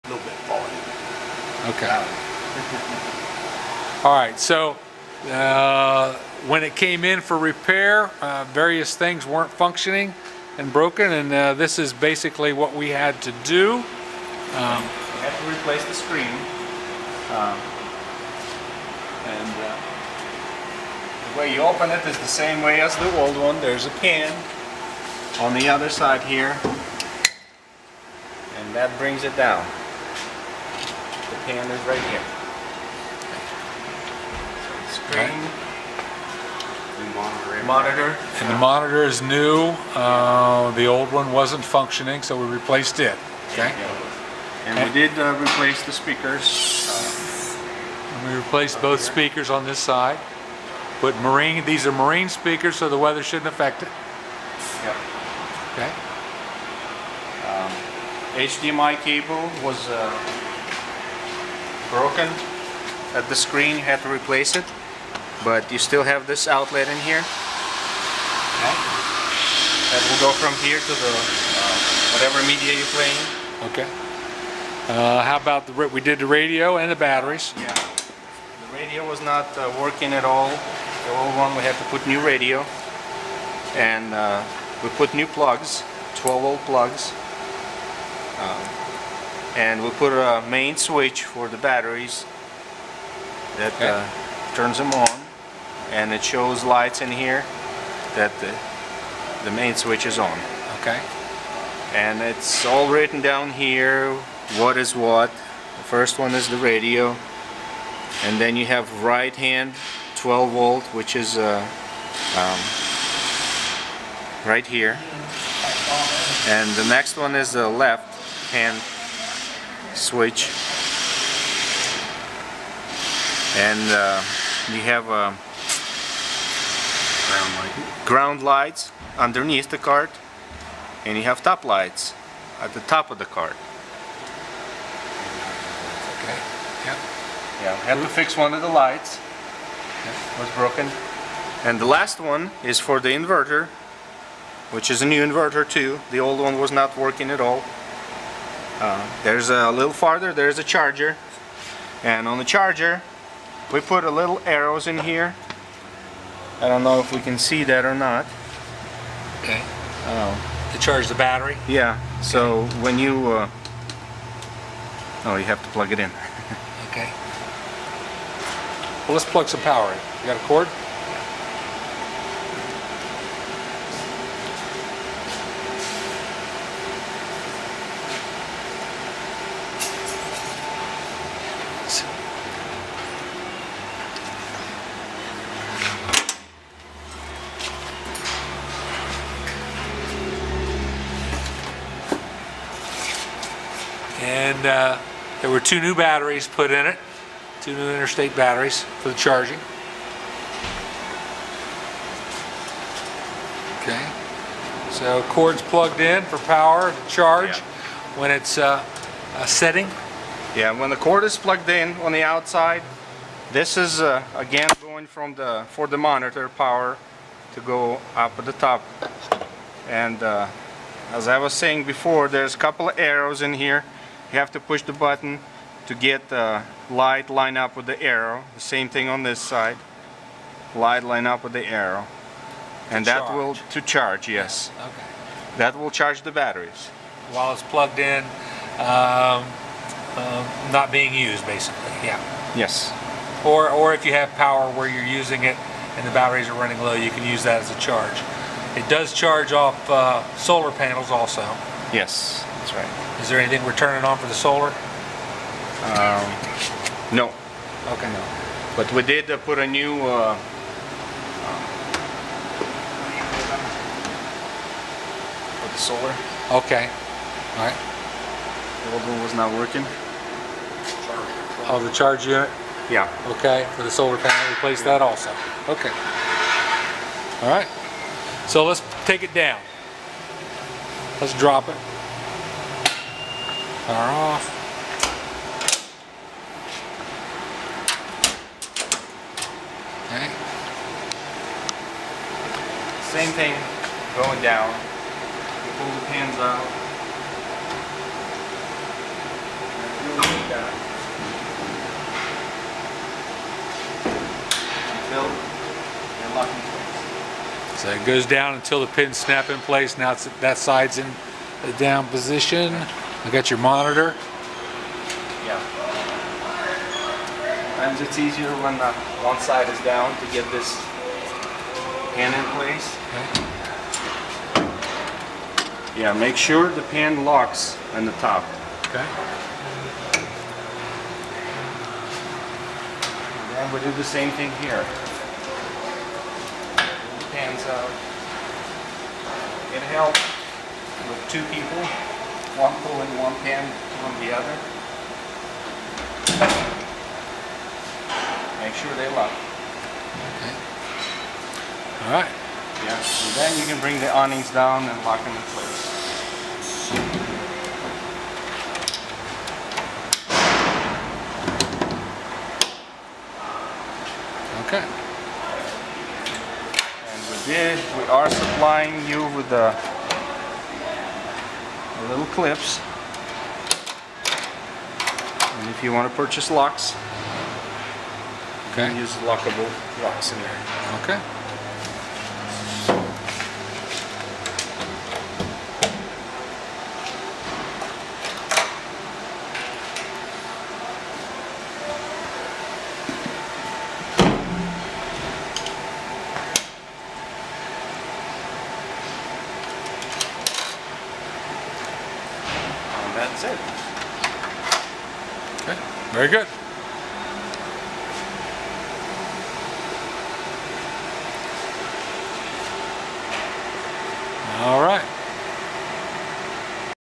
a little bit volume. Okay. All right, so when it came in for repair, various things weren't functioning and broken, and this is basically what we had to do. We have to replace the screen. The way you open it is the same way as the old one. There's a pin on the other side here, and that brings it down. The pin is right here. So the screen, monitor. And the monitor is new. The old one wasn't functioning, so we replaced it. Okay. And we did replace the speakers. And we replaced both speakers on this side. Put marine. These are marine speakers, so the weather shouldn't affect it. Yep. Okay. HDMI cable was broken at the screen. You had to replace it, but you still have this outlet in here. Okay. That will go from here to the whatever media you're playing. Okay. How about we did the radio and the batteries? Yeah. The radio was not working at all. The old one, we had to put new radio, and we put new plugs, 12-volt plugs, and we put a main switch for the batteries that turns them on, and it shows lights in here that the main switch is on. Okay. And it's all written down here, what is what. The first one is the radio, and then you have right hand 12 volt, which is right here, and the next one is the left hand switch, and you have ground lights underneath the cart, and you have top lights at the top of the cart. Okay. Yep. Yeah, I had to fix one of the lights. Was broken. And the last one is for the inverter, which is a new inverter too. The old one was not working at all. There's a little farther, there's a charger, and on the charger we put a little arrows in here. I don't know if we can see that or not. Okay. To charge the battery? Yeah, so when you oh, you have to plug it in. Okay. Well, let's plug some power in. You got a cord? And there were 2 new batteries put in it. 2 new interstate batteries for the charging. Okay. So cord's plugged in for power to charge when it's setting. Yeah, when the cord is plugged in on the outside, this is again going from for the monitor power to go up at the top. And as I was saying before, there's a couple of arrows in here. You have to push the button to get the light line up with the arrow. The same thing on this side. Light line up with the arrow. And that will to charge, yes. Okay. That will charge the batteries. While it's plugged in, not being used, basically. Yeah. Yes. Or if you have power where you're using it and the batteries are running low, you can use that as a charge. It does charge off solar panels also. Yes, that's right. Is there anything we're turning on for the solar? No. Okay. No. But we did put a new for the solar. Okay. All right. The old one was not working. Oh, the charge unit? Yeah. Okay, for the solar panel, replace that also. Okay. All right. So let's take it down. Let's drop it. Power off. Okay. Same thing going down. You pull the pins out. So it goes down until the pins snap in place. Now that side's in the down position. I got your monitor. Yeah. Sometimes it's easier when one side is down to get this pan in place. Okay. Yeah, make sure the pan locks on the top. Okay. And we do the same thing here. Pull the pans out. It helps with two people, one pulling one pan from the other. Make sure they lock. All right. Yeah. And then you can bring the awnings down and lock them in place. Okay. And we are supplying you with the little clips. And if you want to purchase locks, you can Okay. use lockable locks in there. Okay. And that's it. Okay. Very good.